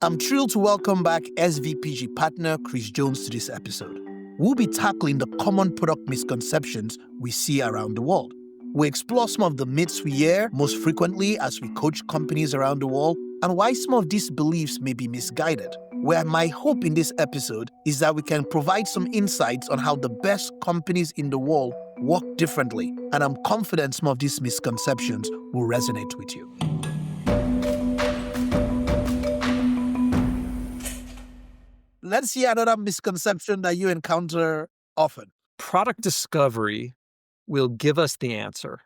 I'm thrilled to welcome back SVPG partner Chris Jones to this episode. We'll be tackling the common product misconceptions we see around the world. We explore some of the myths we hear most frequently as we coach companies around the world and why some of these beliefs may be misguided. Where my hope in this episode is that we can provide some insights on how the best companies in the world work differently, and I'm confident some of these misconceptions will resonate with you. Let's see another misconception that you encounter often. Product discovery will give us the answer.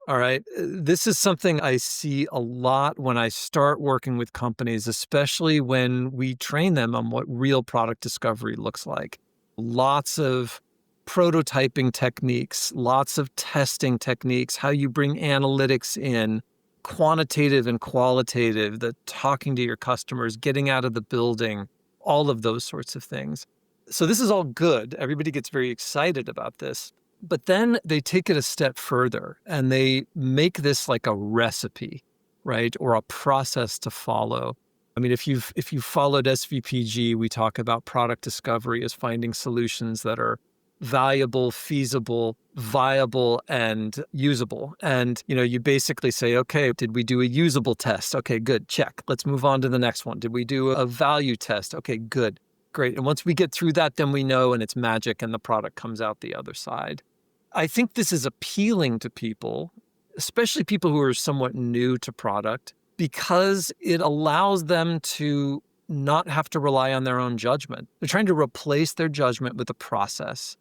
All right. This is something I see a lot when I start working with companies, especially when we train them on what real product discovery looks like. Lots of prototyping techniques, lots of testing techniques, how you bring analytics in, quantitative and qualitative, the talking to your customers, getting out of the building, all of those sorts of things. So this is all good. Everybody gets very excited about this. But then they take it a step further and they make this like a recipe, right? Or a process to follow. I mean, if you've followed SVPG, we talk about product discovery as finding solutions that are valuable, feasible, viable, and usable. And, you basically say, okay, did we do a usable test? Okay, good, check. Let's move on to the next one. Did we do a value test? Okay, good, great. And once we get through that, then we know, and it's magic, and the product comes out the other side. I think this is appealing to people, especially people who are somewhat new to product, because it allows them to not have to rely on their own judgment. They're trying to replace their judgment with a process.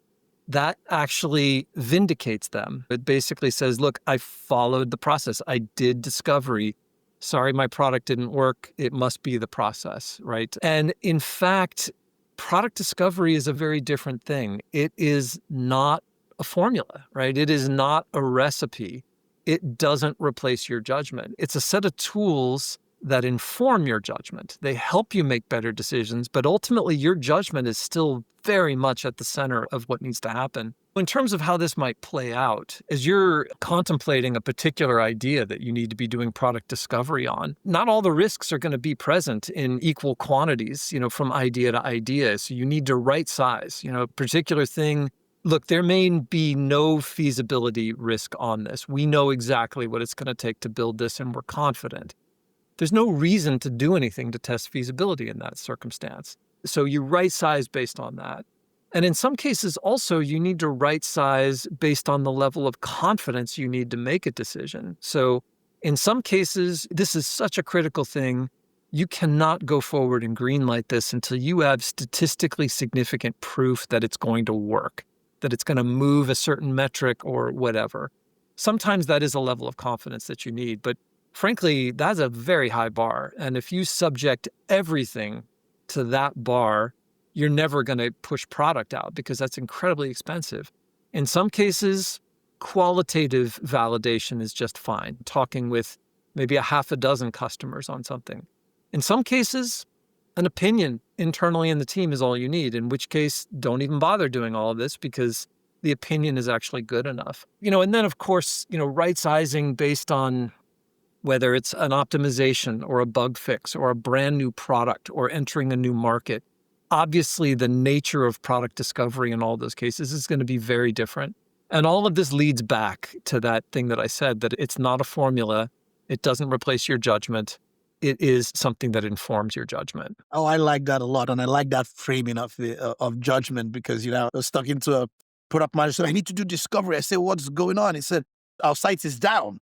That actually vindicates them. It basically says, look, I followed the process. I did discovery. Sorry, my product didn't work. It must be the process, right? And in fact, product discovery is a very different thing. It is not a formula, right? It is not a recipe. It doesn't replace your judgment. It's a set of tools that inform your judgment. They help you make better decisions, but ultimately your judgment is still very much at the center of what needs to happen. In terms of how this might play out, as you're contemplating a particular idea that you need to be doing product discovery on, not all the risks are going to be present in equal quantities, from idea to idea. So you need to right size, a particular thing. Look, there may be no feasibility risk on this. We know exactly what it's going to take to build this, and we're confident. There's no reason to do anything to test feasibility in that circumstance. So you right size based on that. And in some cases also, you need to right size based on the level of confidence you need to make a decision. So in some cases, this is such a critical thing. You cannot go forward and greenlight this until you have statistically significant proof that it's going to work, that it's going to move a certain metric or whatever. Sometimes that is a level of confidence that you need, but frankly, that's a very high bar. And if you subject everything to that bar, you're never going to push product out because that's incredibly expensive. In some cases, qualitative validation is just fine, talking with maybe a half a dozen customers on something. In some cases, an opinion internally in the team is all you need, in which case, don't even bother doing all of this because the opinion is actually good enough. And then, of course, right sizing based on whether it's an optimization or a bug fix or a brand new product or entering a new market. Obviously, the nature of product discovery in all those cases is going to be very different. And all of this leads back to that thing that I said, that it's not a formula. It doesn't replace your judgment. It is something that informs your judgment. Oh, I like that a lot. And I like that framing of judgment because, I was talking to a product manager, said, I need to do discovery. I said, what's going on? He said, our site is down.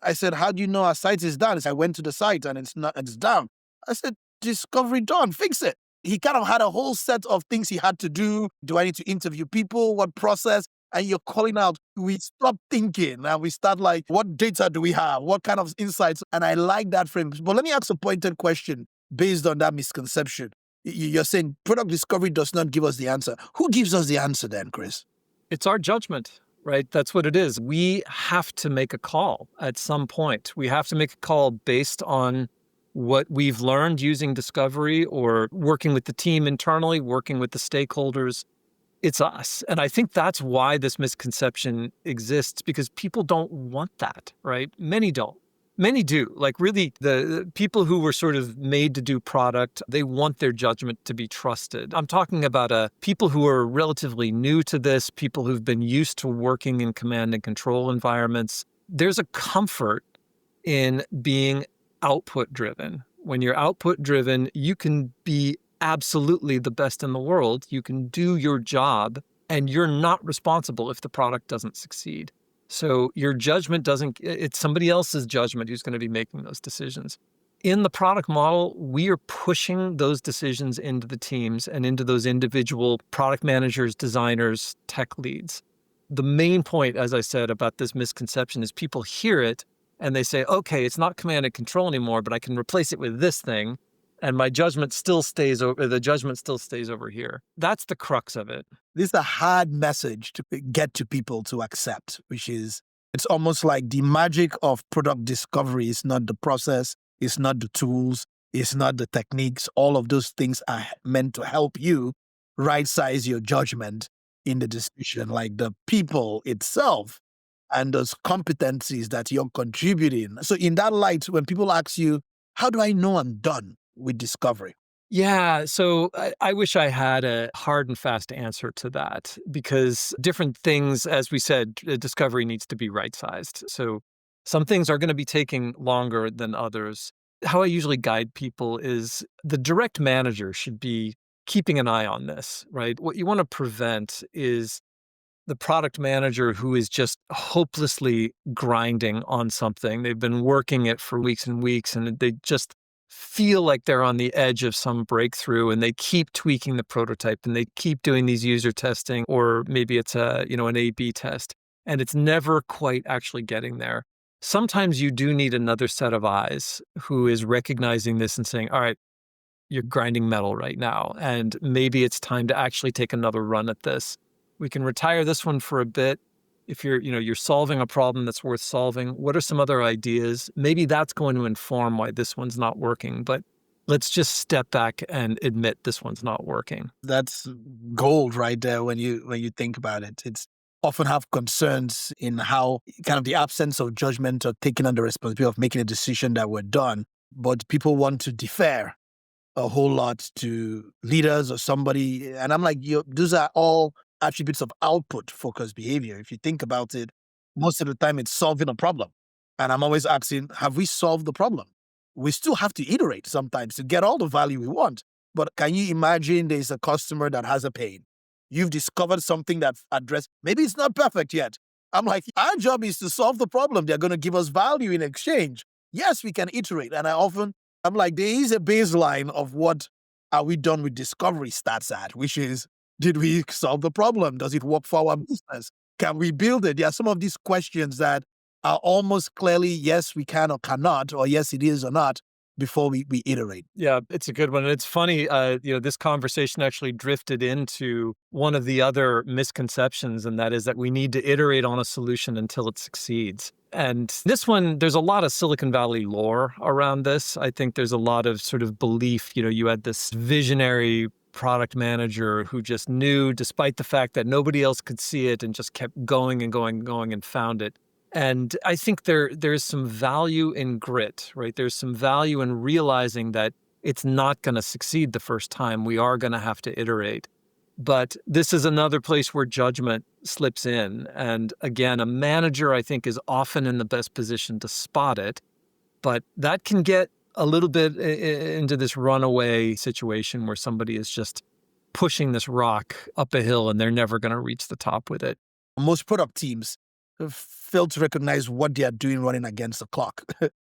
I said, how do you know our site is down? He said, I went to the site and it's down. I said, discovery done, fix it. He kind of had a whole set of things he had to do. Do I need to interview people? What process? And you're calling out, we stop thinking and we start like, what data do we have? What kind of insights? And I like that frame. But let me ask a pointed question based on that misconception. You're saying product discovery does not give us the answer. Who gives us the answer then, Chris? It's our judgment, right? That's what it is. We have to make a call at some point. We have to make a call based on what we've learned using discovery or working with the team internally, working with the stakeholders. It's us. And I think that's why this misconception exists, because people don't want that, right? Many don't. Many do. Like really, the people who were sort of made to do product, they want their judgment to be trusted. I'm talking about people who are relatively new to this, people who've been used to working in command and control environments. There's a comfort in being output driven. When you're output driven, you can be absolutely the best in the world. You can do your job and you're not responsible if the product doesn't succeed. So your judgment doesn't, it's somebody else's judgment who's going to be making those decisions. In the product model, we are pushing those decisions into the teams and into those individual product managers, designers, tech leads. The main point, as I said, about this misconception is people hear it and they say, okay, it's not command and control anymore, but I can replace it with this thing. And my judgment still stays over, the judgment still stays over here. That's the crux of it. This is a hard message to get to people to accept, which is it's almost like the magic of product discovery is not the process, it's not the tools, it's not the techniques. All of those things are meant to help you right size your judgment in the decision, like the people itself and those competencies that you're contributing. So, in that light, when people ask you, how do I know I'm done with discovery? Yeah, so I wish I had a hard and fast answer to that because different things, as we said, discovery needs to be right sized. So some things are going to be taking longer than others. How I usually guide people is the direct manager should be keeping an eye on this, right? What you want to prevent is the product manager who is just hopelessly grinding on something. They've been working it for weeks and weeks, and they just feel like they're on the edge of some breakthrough, and they keep tweaking the prototype, and they keep doing these user testing, or maybe it's an A/B test, and it's never quite actually getting there. Sometimes you do need another set of eyes who is recognizing this and saying, all right, you're grinding metal right now, and maybe it's time to actually take another run at this. We can retire this one for a bit. If you're solving a problem that's worth solving, what are some other ideas? Maybe that's going to inform why this one's not working, but let's just step back and admit this one's not working. That's gold right there when you think about it. It's often have concerns in how kind of the absence of judgment or taking on the responsibility of making a decision that we're done, but people want to defer a whole lot to leaders or somebody. And I'm like, those are all attributes of output focused behavior. If you think about it, most of the time it's solving a problem. And I'm always asking, have we solved the problem? We still have to iterate sometimes to get all the value we want. But can you imagine there's a customer that has a pain? You've discovered something that addressed, maybe it's not perfect yet. I'm like, our job is to solve the problem. They're going to give us value in exchange. Yes, we can iterate. And I'm like, there is a baseline of what are we done with discovery starts at, which is, did we solve the problem? Does it work for our business? Can we build it? There are some of these questions that are almost clearly, yes, we can or cannot, or yes, it is or not, before we iterate. Yeah, it's a good one. And it's funny, this conversation actually drifted into one of the other misconceptions, and that is that we need to iterate on a solution until it succeeds. And this one, there's a lot of Silicon Valley lore around this. I think there's a lot of sort of belief, you had this visionary product manager who just knew, despite the fact that nobody else could see it, and just kept going and going and going and found it. And I think there's some value in grit, right? There's some value in realizing that it's not going to succeed the first time. We are going to have to iterate. But this is another place where judgment slips in. And again, a manager, I think, is often in the best position to spot it. But that can get a little bit into this runaway situation where somebody is just pushing this rock up a hill and they're never going to reach the top with it. Most product teams fail to recognize what they are doing running against the clock.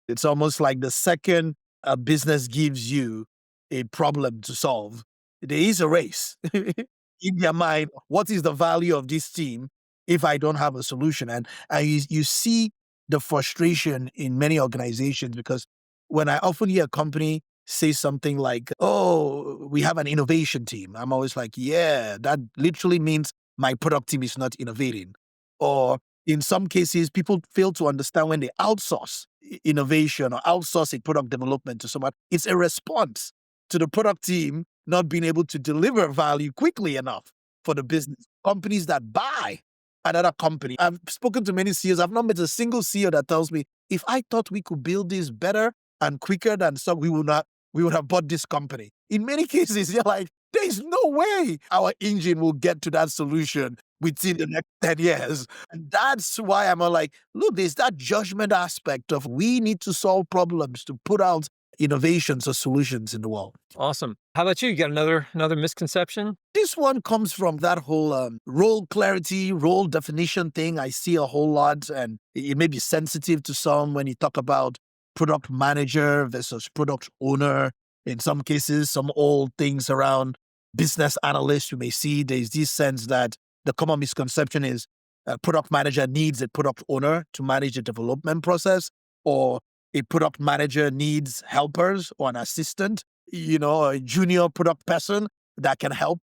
It's almost like the second a business gives you a problem to solve, there is a race in their mind. What is the value of this team if I don't have a solution? And you see the frustration in many organizations, because when I often hear a company say something like, oh, we have an innovation team, I'm always like, yeah, that literally means my product team is not innovating. Or in some cases, people fail to understand when they outsource innovation or outsource a product development to someone, it's a response to the product team not being able to deliver value quickly enough for the business. Companies that buy another company. I've spoken to many CEOs. I've not met a single CEO that tells me, if I thought we could build this better and quicker than some, we would have bought this company. In many cases, you're like, there's no way our engine will get to that solution within the next 10 years. And that's why I'm all like, look, there's that judgment aspect of we need to solve problems to put out innovations or solutions in the world. Awesome. How about you? You got another misconception? This one comes from that whole role clarity, role definition thing. I see a whole lot, and it may be sensitive to some when you talk about product manager versus product owner. In some cases, some old things around business analyst, you may see there's this sense that the common misconception is a product manager needs a product owner to manage the development process, or a product manager needs helpers or an assistant, a junior product person that can help.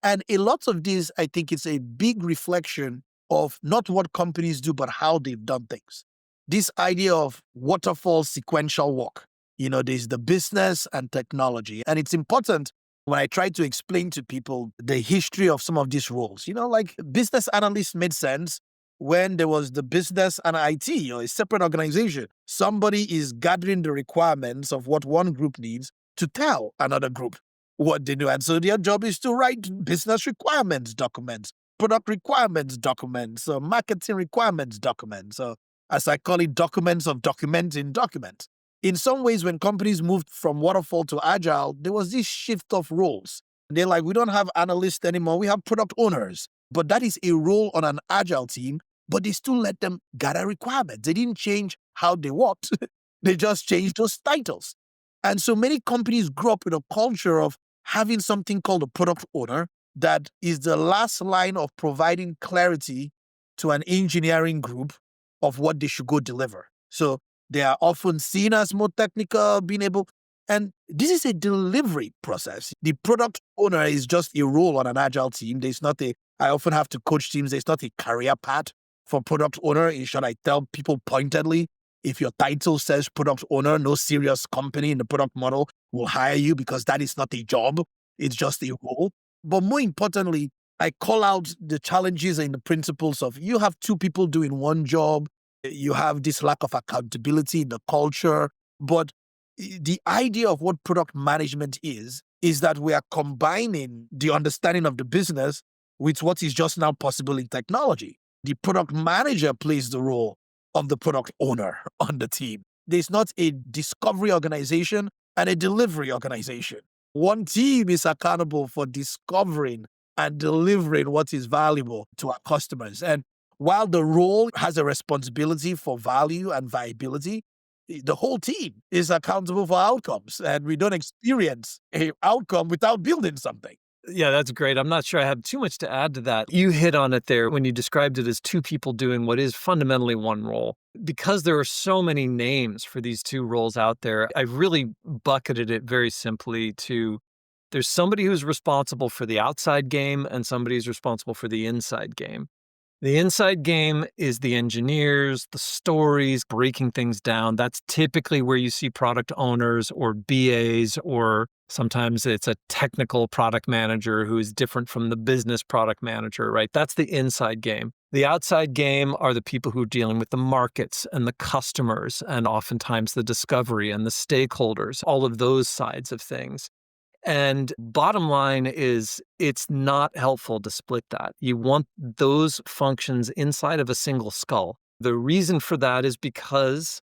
And a lot of this, I think it's a big reflection of not what companies do, but how they've done things. This idea of waterfall sequential work, there's the business and technology. And it's important when I try to explain to people the history of some of these roles. Like business analyst made sense when there was the business and IT, a separate organization. Somebody is gathering the requirements of what one group needs to tell another group what they do. And so their job is to write business requirements documents, product requirements documents, marketing requirements documents. So as I call it, documents of documenting documents. In some ways, when companies moved from waterfall to agile, there was this shift of roles. They're like, we don't have analysts anymore, we have product owners. But that is a role on an agile team, but they still let them gather requirements. They didn't change how they worked. They just changed those titles. And so many companies grew up with a culture of having something called a product owner that is the last line of providing clarity to an engineering group of what they should go deliver. So they are often seen as more technical, being able, and this is a delivery process. The product owner is just a role on an agile team. I often have to coach teams, there's not a career path for product owner. In short, I tell people pointedly, if your title says product owner, no serious company in the product model will hire you because that is not a job. It's just a role. But more importantly, I call out the challenges and the principles of you have two people doing one job. You have this lack of accountability in the culture. But the idea of what product management is that we are combining the understanding of the business with what is just now possible in technology. The product manager plays the role of the product owner on the team. There's not a discovery organization and a delivery organization. One team is accountable for discovering and delivering what is valuable to our customers. And while the role has a responsibility for value and viability, the whole team is accountable for outcomes. And we don't experience an outcome without building something. Yeah, that's great. I'm not sure I have too much to add to that. You hit on it there when you described it as two people doing what is fundamentally one role. Because there are so many names for these two roles out there, I've really bucketed it very simply to there's somebody who's responsible for the outside game and somebody who's responsible for the inside game. The inside game is the engineers, the stories, breaking things down. That's typically where you see product owners or BAs, or sometimes it's a technical product manager who is different from the business product manager, right? That's the inside game. The outside game are the people who are dealing with the markets and the customers and oftentimes the discovery and the stakeholders, all of those sides of things. And bottom line is it's not helpful to split that. You want those functions inside of a single skull. The reason for that is because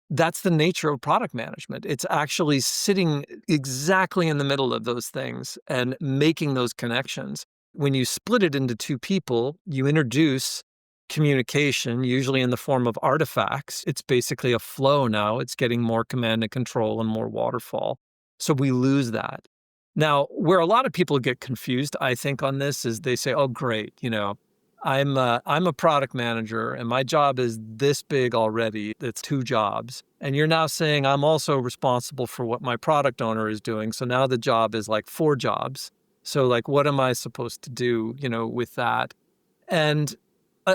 that's the nature of product management. It's actually sitting exactly in the middle of those things and making those connections. When you split it into two people, you introduce communication, usually in the form of artifacts. It's basically a flow now. It's getting more command and control and more waterfall. So we lose that. Now, where a lot of people get confused, I think, on this is they say, oh, great, I'm a product manager and my job is this big already. It's two jobs. And you're now saying I'm also responsible for what my product owner is doing. So now the job is like 4 jobs. So like, what am I supposed to do, with that? And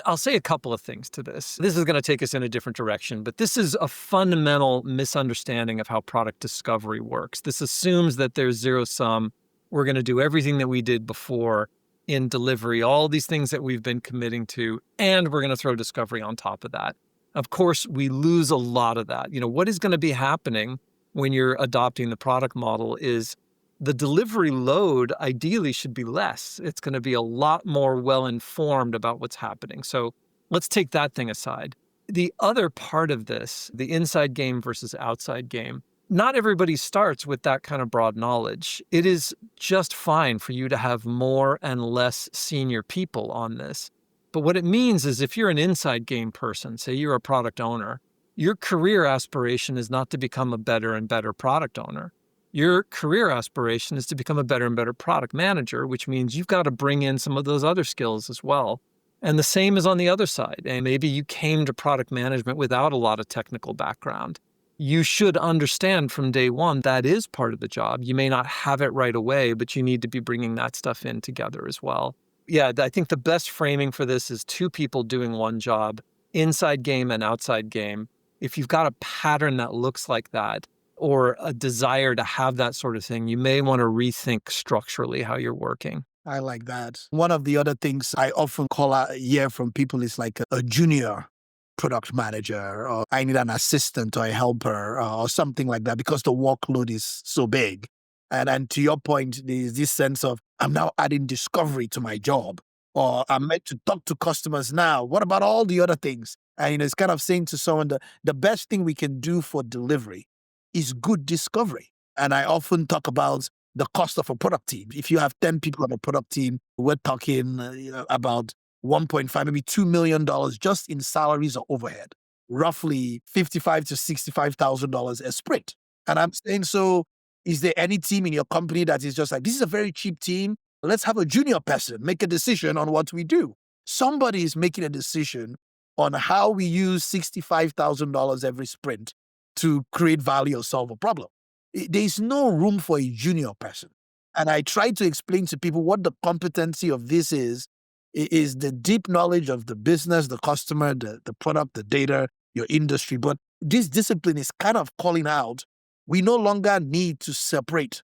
I'll say a couple of things to this. This is going to take us in a different direction, but this is a fundamental misunderstanding of how product discovery works. This assumes that there's zero sum. We're going to do everything that we did before in delivery, all these things that we've been committing to, and we're going to throw discovery on top of that. Of course, we lose a lot of that. What is going to be happening when you're adopting the product model is the delivery load ideally should be less. It's going to be a lot more well-informed about what's happening. So let's take that thing aside. The other part of this, the inside game versus outside game, not everybody starts with that kind of broad knowledge. It is just fine for you to have more and less senior people on this. But what it means is if you're an inside game person, say you're a product owner, your career aspiration is not to become a better and better product owner. Your career aspiration is to become a better and better product manager, which means you've got to bring in some of those other skills as well. And the same is on the other side. And maybe you came to product management without a lot of technical background. You should understand from day one that is part of the job. You may not have it right away, but you need to be bringing that stuff in together as well. Yeah, I think the best framing for this is two people doing one job, inside game and outside game. If you've got a pattern that looks like that, or a desire to have that sort of thing, you may want to rethink structurally how you're working. I like that. One of the other things I often call out hear from people is like a junior product manager, or I need an assistant or a helper or something like that because the workload is so big. And to your point, there's this sense of I'm now adding discovery to my job, or I'm meant to talk to customers now. What about all the other things? And it's kind of saying to someone that the best thing we can do for delivery is good discovery. And I often talk about the cost of a product team. If you have 10 people on a product team, we're talking about 1.5, maybe $2 million just in salaries or overhead, roughly $55 to $65,000 a sprint. And I'm saying, so is there any team in your company that is just like, this is a very cheap team? Let's have a junior person make a decision on what we do. Somebody is making a decision on how we use $65,000 every sprint to create value or solve a problem. There's no room for a junior person. And I try to explain to people what the competency of this is the deep knowledge of the business, the customer, the product, the data, your industry. But this discipline is kind of calling out, we no longer need to separate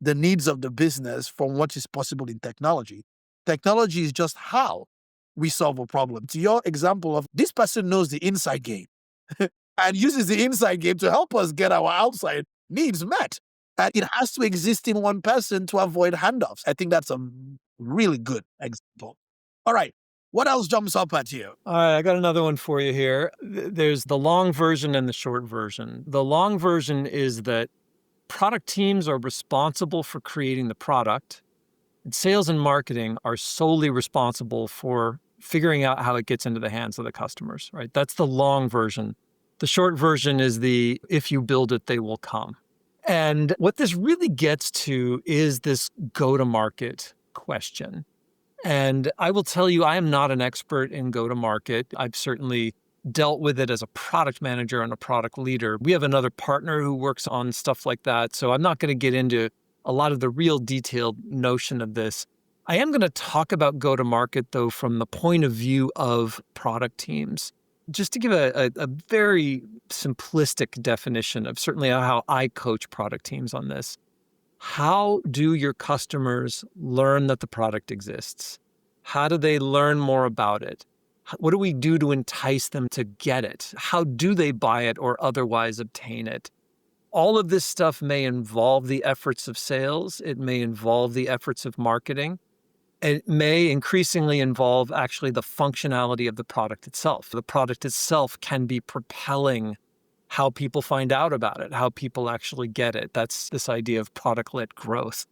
the needs of the business from what is possible in technology. Technology is just how we solve a problem. To your example of this person knows the inside game and uses the inside game to help us get our outside needs met. And it has to exist in one person to avoid handoffs. I think that's a really good example. All right. What else jumps up at you? All right, I got another one for you here. There's the long version and the short version. The long version is that product teams are responsible for creating the product, and sales and marketing are solely responsible for figuring out how it gets into the hands of the customers, right? That's the long version. The short version is the if you build it, they will come. And what this really gets to is this go-to-market question. And I will tell you, I am not an expert in go-to-market. I've certainly dealt with it as a product manager and a product leader. We have another partner who works on stuff like that. So I'm not going to get into a lot of the real detailed notion of this. I am going to talk about go-to-market, though, from the point of view of product teams. Just to give a very simplistic definition of certainly how I coach product teams on this. How do your customers learn that the product exists? How do they learn more about it? What do we do to entice them to get it? How do they buy it or otherwise obtain it? All of this stuff may involve the efforts of sales. It may involve the efforts of marketing. It may increasingly involve actually the functionality of the product itself. The product itself can be propelling how people find out about it, how people actually get it. That's this idea of product-led growth.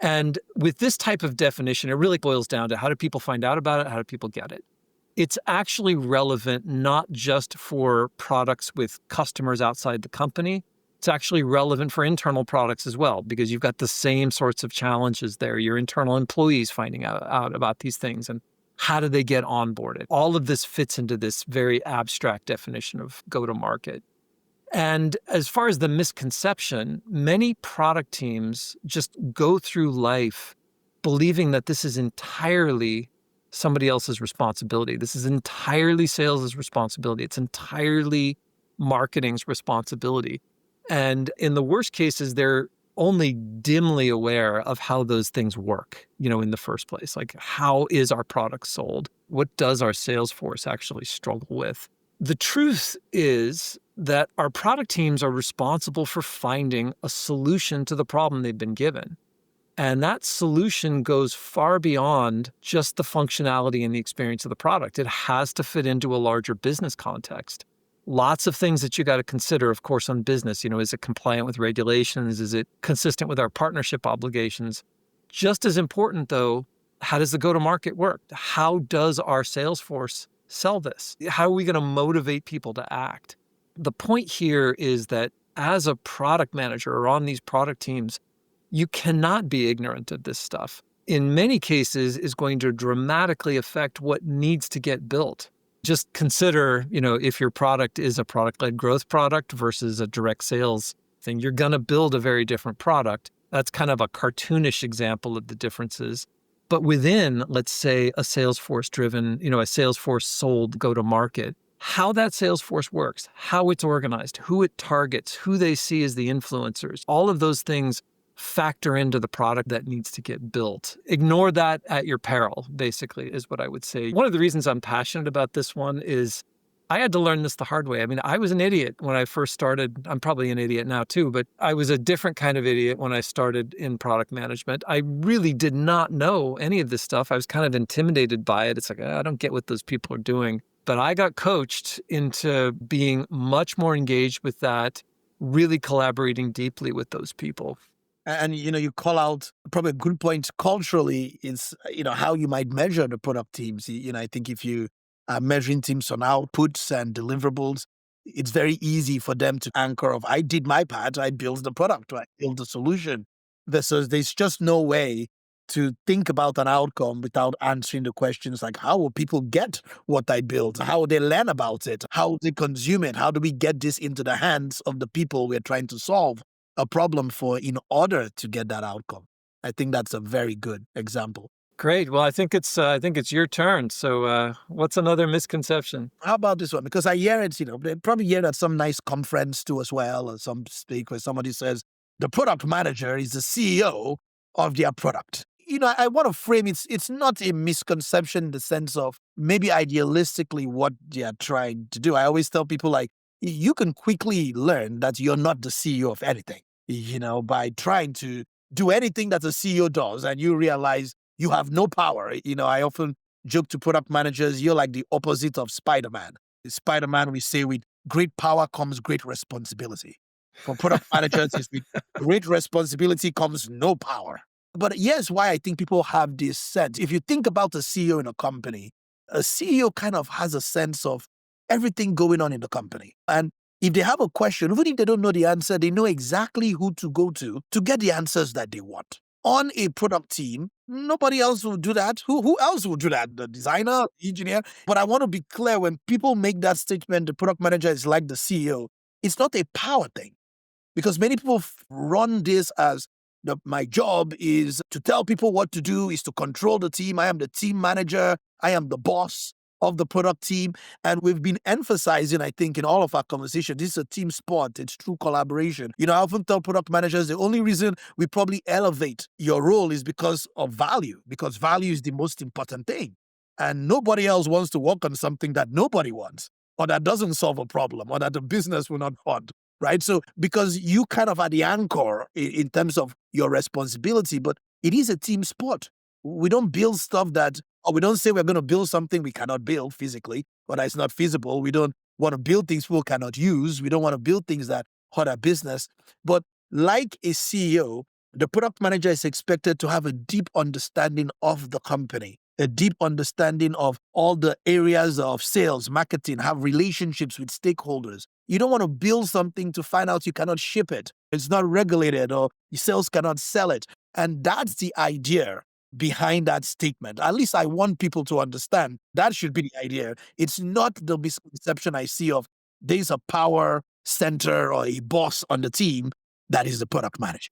And with this type of definition, it really boils down to how do people find out about it? How do people get it? It's actually relevant not just for products with customers outside the company. It's actually relevant for internal products as well, because you've got the same sorts of challenges there. Your internal employees finding out about these things and how do they get onboarded? All of this fits into this very abstract definition of go-to-market. And as far as the misconception, many product teams just go through life believing that this is entirely somebody else's responsibility. This is entirely sales' responsibility. It's entirely marketing's responsibility. And in the worst cases, they're only dimly aware of how those things work, in the first place. Like, how is our product sold? What does our sales force actually struggle with? The truth is that our product teams are responsible for finding a solution to the problem they've been given. And that solution goes far beyond just the functionality and the experience of the product. It has to fit into a larger business context. Lots of things that you got to consider, of course, on business. Is it compliant with regulations? Is it consistent with our partnership obligations? Just as important, though, how does the go-to-market work? How does our sales force sell this? How are we going to motivate people to act? The point here is that as a product manager or on these product teams, you cannot be ignorant of this stuff. In many cases, is going to dramatically affect what needs to get built. Just consider, if your product is a product-led growth product versus a direct sales thing, you're going to build a very different product. That's kind of a cartoonish example of the differences. But within, let's say, a Salesforce-driven, a Salesforce-sold go-to-market, how that Salesforce works, how it's organized, who it targets, who they see as the influencers, all of those things factor into the product that needs to get built. Ignore that at your peril, basically, is what I would say. One of the reasons I'm passionate about this one is I had to learn this the hard way. I mean, I was an idiot when I first started. I'm probably an idiot now too, but I was a different kind of idiot when I started in product management. I really did not know any of this stuff. I was kind of intimidated by it. It's like, I don't get what those people are doing. But I got coached into being much more engaged with that, really collaborating deeply with those people. And you call out probably a good point culturally is how you might measure the product teams. I think if you are measuring teams on outputs and deliverables, it's very easy for them to anchor of I did my part, I built the product, I built the solution. Versus there's just no way to think about an outcome without answering the questions like how will people get what I built? How will they learn about it? How will they consume it? How do we get this into the hands of the people we're trying to solve a problem for in order to get that outcome? I think that's a very good example. Great. Well, I think it's your turn. So what's another misconception? How about this one? Because I hear it, they probably hear it at some nice conference too as well, or some speak where somebody says the product manager is the CEO of their product. I want to frame it's not a misconception in the sense of maybe idealistically what they are trying to do. I always tell people like, you can quickly learn that you're not the CEO of anything, by trying to do anything that a CEO does and you realize you have no power. I often joke to product managers, you're like the opposite of Spider-Man. Spider-Man, we say with great power comes great responsibility. For product managers, it's with great responsibility comes no power. But here's why I think people have this sense. If you think about a CEO in a company, a CEO kind of has a sense of everything going on in the company. And if they have a question, even if they don't know the answer, they know exactly who to go to get the answers that they want. On a product team, nobody else will do that. Who else will do that? The designer, the engineer? But I want to be clear, when people make that statement, the product manager is like the CEO, it's not a power thing. Because many people run this as my job is to tell people what to do, is to control the team. I am the team manager. I am the boss of the product team. And we've been emphasizing, I think, in all of our conversations, this is a team sport. It's true collaboration. I often tell product managers the only reason we probably elevate your role is because of value, because value is the most important thing. And nobody else wants to work on something that nobody wants, or that doesn't solve a problem, or that the business will not fund. Right? So because you kind of are the anchor in terms of your responsibility, but it is a team sport. We don't build stuff or we don't say we're going to build something we cannot build physically, or that it's not feasible. We don't want to build things people cannot use. We don't want to build things that hurt our business. But like a CEO, the product manager is expected to have a deep understanding of the company, a deep understanding of all the areas of sales, marketing, have relationships with stakeholders. You don't want to build something to find out you cannot ship it. It's not regulated or your sales cannot sell it. And that's the idea behind that statement. At least I want people to understand that should be the idea. It's not the misconception I see of there's a power center or a boss on the team that is the product manager.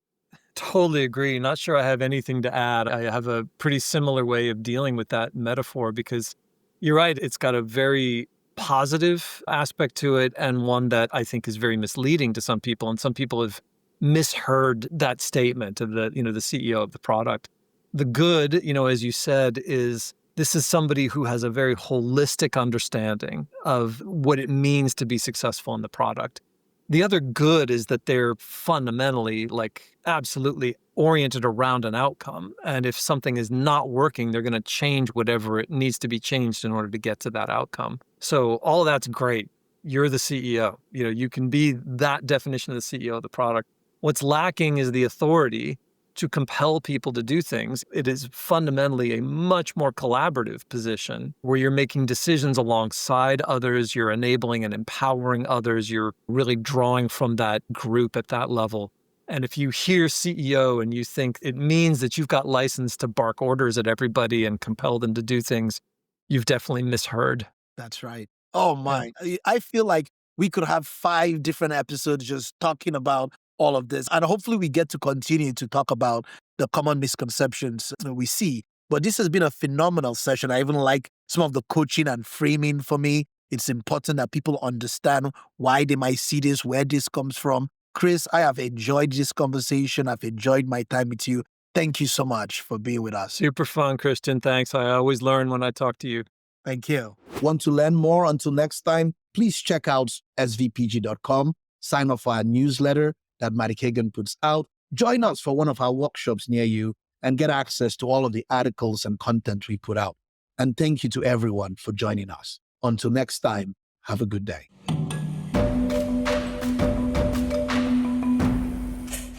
Totally agree. Not sure I have anything to add. I have a pretty similar way of dealing with that metaphor because you're right. It's got a very positive aspect to it and one that I think is very misleading to some people. And some people have misheard that statement of the CEO of the product. The good, as you said, is This is somebody who has a very holistic understanding of what it means to be successful in the product. The other good is that they're fundamentally, like, absolutely oriented around an outcome. And if something is not working, they're going to change whatever it needs to be changed in order to get to that outcome. So all of that's great. You're the CEO. You can be that definition of the CEO of the product. What's lacking is the authority to compel people to do things. It is fundamentally a much more collaborative position where you're making decisions alongside others, you're enabling and empowering others, you're really drawing from that group at that level. And if you hear CEO and you think it means that you've got license to bark orders at everybody and compel them to do things, you've definitely misheard. That's right. Oh Yeah. my. I feel like we could have 5 different episodes just talking about all of this. And hopefully we get to continue to talk about the common misconceptions that we see. But this has been a phenomenal session. I even like some of the coaching and framing for me. It's important that people understand why they might see this, where this comes from. Chris, I have enjoyed this conversation. I've enjoyed my time with you. Thank you so much for being with us. Super fun, Christian. Thanks. I always learn when I talk to you. Thank you. Want to learn more? Until next time, please check out svpg.com, sign up for our newsletter that Matty Kagan puts out, join us for one of our workshops near you, and get access to all of the articles and content we put out. And thank you to everyone for joining us. Until next time, have a good day.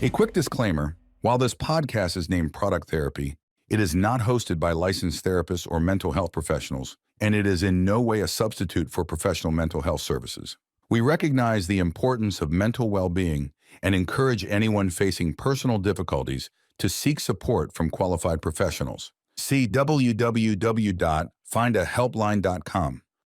A quick disclaimer, while this podcast is named Product Therapy, it is not hosted by licensed therapists or mental health professionals, and it is in no way a substitute for professional mental health services. We recognize the importance of mental well-being and encourage anyone facing personal difficulties to seek support from qualified professionals. See www.findahelpline.com.